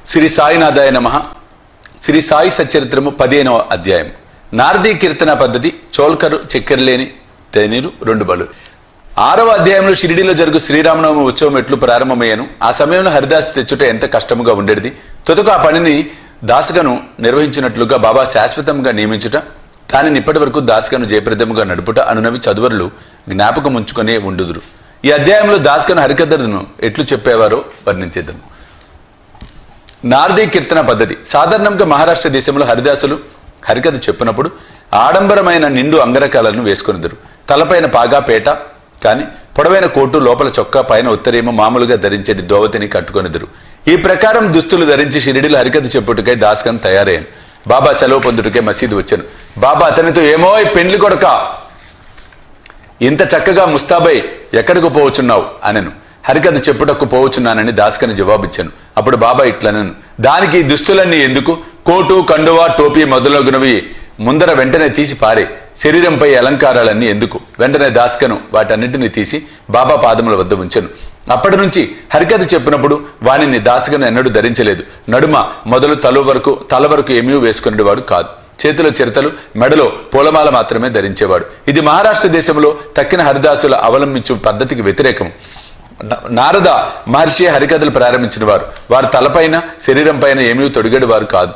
శ్రీ సాయినాథాయ నమః. శ్రీ సాయి సచ్చరిత్రము 15వ అధ్యాయం. నారదీ కీర్తన పద్ధతి, చోల్కరు, చక్కెరలేని తేనీరు 2 బలు. 6వ అధ్యాయంలో షిరిడీలో జరుగు శ్రీరామనవమి ఉత్సవం ఎట్లు ప్రారంభమయ్యాను. ఆ సమయంలో హరిదాస్ తెచ్చుట ఎంత కష్టముగా ఉండేది. తుదకు ఆ పనిని దాసగను నిర్వహించినట్లుగా బాబా శాశ్వతంగా నియమించుట, దానిని ఇప్పటి వరకు దాసగను జయప్రదముగా నడుపుట అనునవి చదువరులు జ్ఞాపకం ఉంచుకునే ఉండుదురు. ఈ అధ్యాయంలో దాసగను హరికథను ఎట్లు చెప్పేవారో వర్ణించేద్దాము. నారదీ కీర్తన పద్ధతి. సాధారణంగా మహారాష్ట్ర దేశంలో హరిదాసులు హరికథ చెప్పినప్పుడు ఆడంబరమైన నిండు అంగరకాలను వేసుకొనిద్దరు. తలపైన పాగా పేట కానీ పొడవైన కోటు, లోపల చొక్కా, పైన ఉత్తరేమో మామూలుగా ధరించేది దోవతిని కట్టుకొనిద్దరు. ఈ ప్రకారం దుస్తులు ధరించి షిరిడీలో హరికథ చెప్పుటకై దాసగన్ తయారయ్యాను. బాబా సెలవు పొందుటకే మసీదు వచ్చాను. బాబా అతనితో, ఏమో పెండ్లి కొడక, ఇంత చక్కగా ముస్తాబై ఎక్కడికి పోవచ్చున్నావు అనెను. హరికథ చెప్పుటకు పోవచ్చున్నానని దాసగన్ జవాబిచ్చాను. అప్పుడు బాబా ఇట్లనను, దానికి దుస్తులన్నీ ఎందుకు? కోటు, కండువా, టోపీ మొదలగునవి ముందర వెంటనే తీసి పారే. శరీరంపై అలంకారాలన్నీ ఎందుకు? వెంటనే దాసగను వాటన్నిటిని తీసి బాబా పాదముల వద్ద ఉంచెను. అప్పటి నుంచి హరికథ చెప్పినప్పుడు వానిని దాసగను ఎన్నడూ ధరించలేదు. నడుమ మొదలు తల వరకు ఏమీ వేసుకునేవాడు కాదు. చేతిలో చిరతలు, మెడలో పూలమాల మాత్రమే ధరించేవాడు. ఇది మహారాష్ట్ర దేశంలో తక్కిన హరిదాసుల అవలంబించు పద్ధతికి వ్యతిరేకం. నారద మహర్షి హరికథలు ప్రారంభించిన వారు. వారు తలపైన, శరీరం పైన ఏమీ తొడిగేడు వారు కాదు.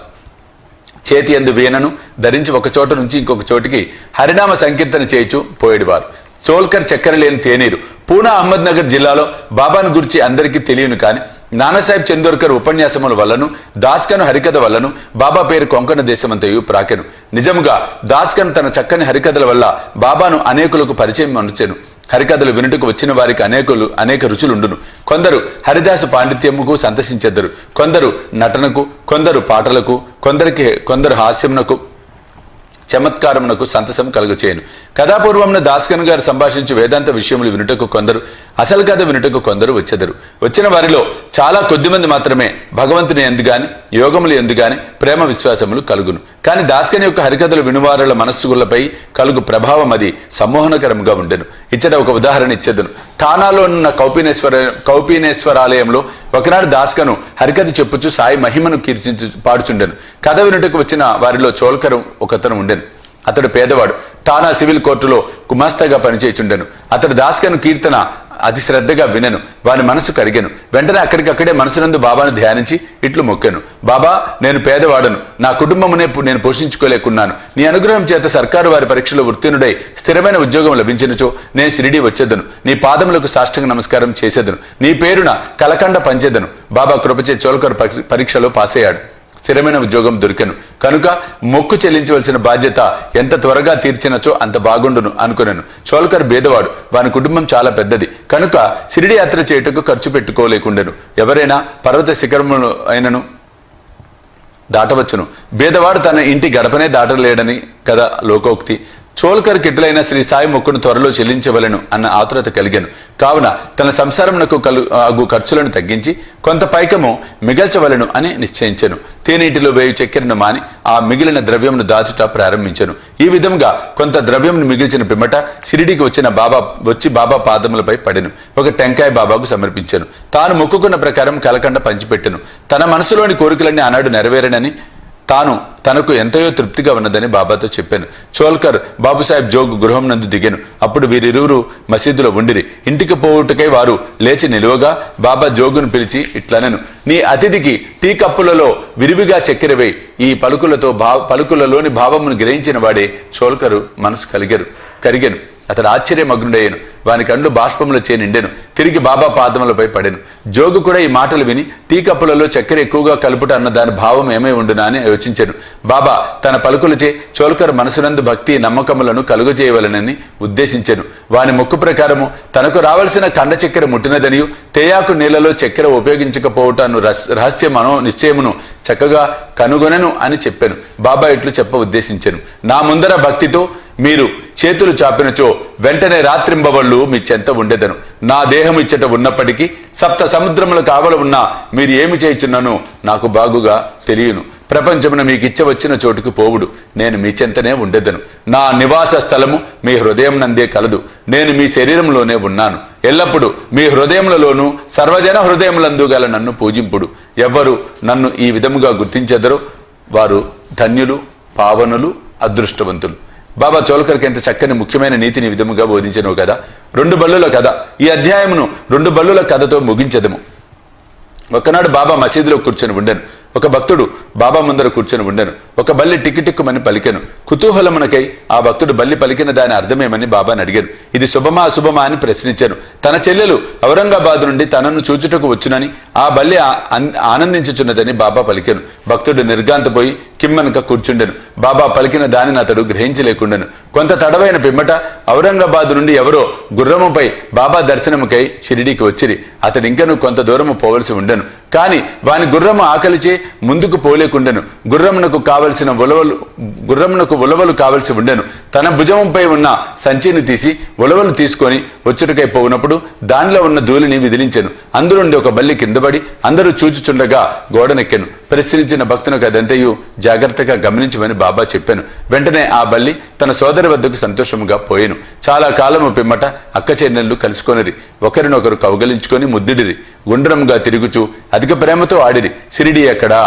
చేతి యందు వీణను ధరించి ఒక చోట నుంచి ఇంకొక చోటికి హరినామ సంకీర్తన చేయించు పోయేవారు. చోల్కర్, చక్కెర లేని తేనీరు. పూనా, అహ్మద్నగర్ జిల్లాలో బాబాను గురించి అందరికీ తెలియను కానీ నానాసాహెబ్ చందోర్కర్ ఉపన్యాసముల వల్లను, దాస్గను హరికథ వల్లను బాబా పేరు కొంకణ దేశమంతయు ప్రాకెను. నిజముగా దాస్గన్ తన చక్కని హరికథల వల్ల బాబాను అనేకులకు పరిచయం అనుచెను. హరికథలు వినుటకు వచ్చిన వారికి అనేక రుచులుండును. కొందరు హరిదాసు పాండిత్యముకు సంతసించెద్దరు, కొందరు నటనకు, కొందరు పాటలకు, కొందరు హాస్యమునకు, చమత్కారమునకు సంతసం కలుగచేయను. కథాపూర్వమున దాసగన్ గారు సంభాషించు వేదాంత విషయములు వినుటకు కొందరు, అసలు కథ వినుటకు కొందరు వచ్చెదరు. వచ్చిన వారిలో చాలా కొద్దిమంది మాత్రమే భగవంతుని యందు గాని, యోగములు యందు గాని ప్రేమ విశ్వాసములు కలుగును. కానీ దాసగన్ యొక్క హరికథలు వినువారుల మనస్సులపై కలుగు ప్రభావం అది సమ్మోహనకరముగా ఉండెను. ఇచ్చట ఒక ఉదాహరణ ఇచ్చేదను. ఠానాలో ఉన్న కౌపీనేశ్వరాలయంలో ఒకనాడు దాసగను హరికథ చెప్పుచు సాయి మహిమను కీర్తించు పాడుచుండెను. కథ వినుటకు వచ్చిన వారిలో చోల్కరు ఒకతను ఉండెను. అతడు పేదవాడు. ఠానా సివిల్ కోర్టులో గుమాస్తాగా పనిచేయుచుండెను. అతడు దాసగను కీర్తన అతి శ్రద్ధగా వినెను. వాని మనసు కరిగెను. వెంటనే అక్కడికక్కడే మనసునందు బాబాను ధ్యానించి ఇట్లు మొక్కెను. బాబా, నేను పేదవాడను. నా కుటుంబమునే నేను పోషించుకోలేకున్నాను. నీ అనుగ్రహం చేత సర్కారు వారి పరీక్షలో ఉత్తీర్ణుడై స్థిరమైన ఉద్యోగం లభించినచో నేను షిరిడీ వచ్చేదను. నీ పాదములకు సాష్టాంగ నమస్కారం చేసేదను. నీ పేరున కలకండ పంచేదను. బాబా కృపచే చోల్కర్ పరీక్షలో పాస్ అయ్యాడు. స్థిరమైన ఉద్యోగం దొరికెను. కనుక మొక్కు చెల్లించవలసిన బాధ్యత ఎంత త్వరగా తీర్చినచో అంత బాగుండును అనుకున్నాను. చోల్కర్ బేదవాడు. వాని కుటుంబం చాలా పెద్దది. కనుక షిరిడి యాత్ర చేయుటకు ఖర్చు పెట్టుకోలేకుండెను. ఎవరైనా పర్వత శిఖరమును అయినను దాటవచ్చును, బేదవాడు తన ఇంటి గడపనే దాటలేడని కదా లోకోక్తి. చోల్కర్ కిట్లైన శ్రీ సాయి మొక్కును త్వరలో చెల్లించవలను అన్న ఆతురత కలిగాను. కావున తన సంసారమునకు అగు ఖర్చులను తగ్గించి కొంత పైకము మిగల్చవలను అని నిశ్చయించెను. తేనీటిలో వేయు చక్కెరను మాని ఆ మిగిలిన ద్రవ్యమును దాచుట ప్రారంభించెను. ఈ విధంగా కొంత ద్రవ్యమును మిగిల్చిన పిమ్మట షిరిడీకి వచ్చి బాబా పాదములపై పడెను. ఒక టెంకాయ బాబాకు సమర్పించెను. తాను మొక్కుకున్న ప్రకారం కలకండ పంచిపెట్టెను. తన మనసులోని కోరికలన్నీ ఆనాడు నెరవేరనని, తనకు ఎంతయో తృప్తిగా ఉన్నదని బాబాతో చెప్పాను. చోల్కర్ బాబుసాహెబ్ జోగ్ గృహం నందు దిగాను. అప్పుడు వీరిరువురు మసీదులో ఉండిరి. ఇంటికి పోవుటకై వారు లేచి నిలువగా బాబా జోగును పిలిచి ఇట్లనెను, నీ అతిథికి టీ కప్పులలో విరివిగా చక్కెర వేయి. ఈ పలుకులలోని భావమును గ్రహించిన వాడే చోల్కరు మనసు కరిగెను. అతడు ఆశ్చర్యమగ్నుడయ్యను. వాని కండ్లు బాష్పములచే నిండెను. తిరిగి బాబా పాదములపై పడెను. జోగు కూడా ఈ మాటలు విని టీ కప్పులలో చక్కెర ఎక్కువగా కలుపుట అన్న దాని భావం ఏమై ఉండునా అని యోచించెను. బాబా తన పలుకులచే చోల్కర్ మనసునందు భక్తి నమ్మకములను కలుగజేయవలనని ఉద్దేశించెను. వాని మొక్కు ప్రకారము తనకు రావలసిన కండ చక్కెర ముట్టినదనియు, తేయాకు నీళ్లలో చక్కెర ఉపయోగించకపోవటాను రహస్యమనో నిశ్చయమును చక్కగా కనుగొనెను అని చెప్పాను. బాబా ఇట్లు చెప్ప ఉద్దేశించెను. నా ముందర భక్తితో మీరు చేతులు చాపినచో వెంటనే రాత్రింబవళ్ళు మీ చెంత ఉండెదను. నా దేహం ఇచ్చట ఉన్నప్పటికీ 7 సముద్రముల కావల ఉన్నా మీరు ఏమి చేయుచున్నానో నాకు బాగుగా తెలియను. ప్రపంచమున మీకు ఇచ్చవచ్చిన చోటుకు పోవుడు. నేను మీ చెంతనే ఉండెదను. నా నివాస స్థలము మీ హృదయం నందే కలదు. నేను మీ శరీరంలోనే ఉన్నాను. ఎల్లప్పుడు మీ హృదయములలోనూ సర్వజన హృదయములందు గల నన్ను పూజింపుడు. ఎవ్వరు నన్ను ఈ విధముగా గుర్తించెదరో వారు ధన్యులు, పావనులు, అదృష్టవంతులు. బాబా చోల్కర్కి ఎంత చక్కని ముఖ్యమైన నీతిని విధముగా బోధించను కదా. 2 బల్లుల కథ. ఈ అధ్యాయమును 2 బల్లుల కథతో ముగించెదము. ఒకనాడు బాబా మసీదులో కూర్చొని ఉండెను. ఒక భక్తుడు బాబా ముందర కూర్చొని ఉండెను. ఒక బల్లి టిక్కిటిక్కుమని పలికెను. కుతూహలమునకై ఆ భక్తుడు బల్లి పలికిన దాని అర్థమేమని బాబాని అడిగాను. ఇది శుభమా అశుభమా అని ప్రశ్నించాను. తన చెల్లెలు ఔరంగాబాద్ నుండి తనను చూచుటకు వచ్చునని, ఆ బల్లి ఆనందించుచున్నదని బాబా పలికాను. భక్తుడు నిర్గాంతపోయి కిమ్మనక కూర్చుండెను. బాబా పలికిన దానిని అతడు గ్రహించలేకుండెను. కొంత తడవైన పిమ్మట ఔరంగాబాద్ నుండి ఎవరో గుర్రముపై బాబా దర్శనముకై షిరిడీకి వచ్చిరి. అతడు ఇంకను కొంత దూరము పోవలసి ఉండెను. కాని వాని గుర్రము ఆకలిచే ముందుకు పోలేకుండెను. గుర్రమునకు ఉలవలు కావలసి ఉండెను. తన భుజంపై ఉన్న సంచిని తీసి ఉలవలు తీసుకొని వచ్చుటకై పోవునప్పుడు దానిలో ఉన్న ధూళిని విదిలించెను. అందులోండి ఒక బల్లి కిందపడి అందరూ చూచుచుండగా గోడనెక్కెను. ప్రశ్నించిన భక్తునికి అదంతయు జాగ్రత్తగా గమనించమని బాబా చెప్పాను. వెంటనే ఆ బల్లి తన సోదరి వద్దకు సంతోషముగా పోయెను. చాలా కాలము పిమ్మట అక్క చెల్లెళ్ళు కలుసుకొనిరి. ఒకరినొకరు కౌగలించుకొని ముద్దుడిరి. గుండ్రముగా తిరుగుచూ అధిక ప్రేమతో ఆడిరి. షిరిడీ ఎక్కడా,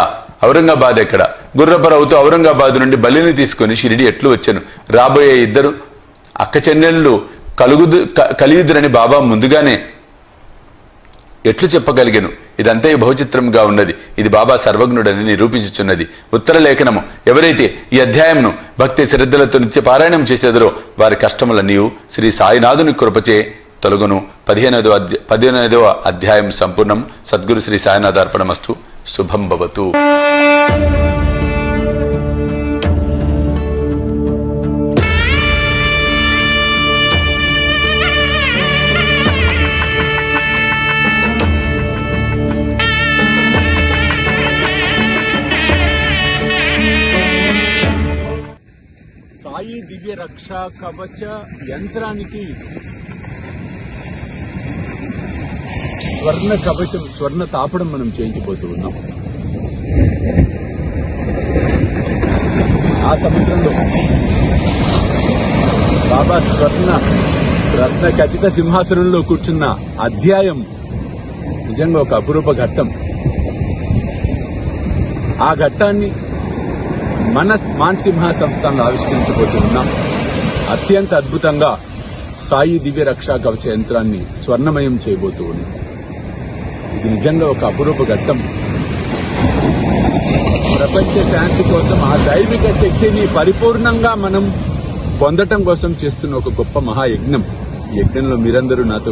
ఔరంగాబాద్ ఎక్కడా? గుర్రపరవుతూ ఔరంగాబాద్ నుండి బల్లిని తీసుకొని షిరిడీ ఎట్లు వచ్చాను. రాబోయే ఇద్దరు అక్క చెల్లెళ్ళు కలియుదురని బాబా ముందుగానే ఎట్లు చెప్పగలిగాను. ఇదంతా బహుచిత్రంగా ఉన్నది. ఇది బాబా సర్వజ్ఞుడని నిరూపించుచున్నది. ఉత్తర లేఖనము. ఎవరైతే ఈ అధ్యాయంను భక్తి శ్రద్ధలతో నిత్య పారాయణం చేసేదరో వారి కష్టములన్నీ శ్రీ సాయినాథుని కృపచే తొలగును. 15వ అధ్యాయం సంపూర్ణం. సద్గురు శ్రీ సాయినాథ అర్పణమస్తు. శుభం భవతు. సాయి దివ్య రక్షా కవచ యంత్రానికి స్వర్ణ కవచం, స్వర్ణ తాపడం మనం చేయించబోతూ ఉన్నాం. ఆ సముద్రంలో బాబా రత్న ఖచ్చిత సింహాసనంలో కూర్చున్న అధ్యాయం నిజంగా ఒక అపురూప ఘట్టం. ఆ ఘట్టాన్ని మన మాన్సింహ సంస్థను ఆవిష్కరించబోతున్నాం. అత్యంత అద్భుతంగా సాయి దివ్య రక్షా కవచ యంత్రాన్ని స్వర్ణమయం చేయబోతూ ఉన్నాం. ఇది నిజంగా ఒక అపురూప ఘట్టం. ప్రపంచ శాంతి కోసం ఆ దైవిక శక్తిని పరిపూర్ణంగా మనం పొందటం కోసం చేస్తున్న ఒక గొప్ప మహాయజ్ఞం. ఈ యజ్ఞంలో మీరందరూ నాతో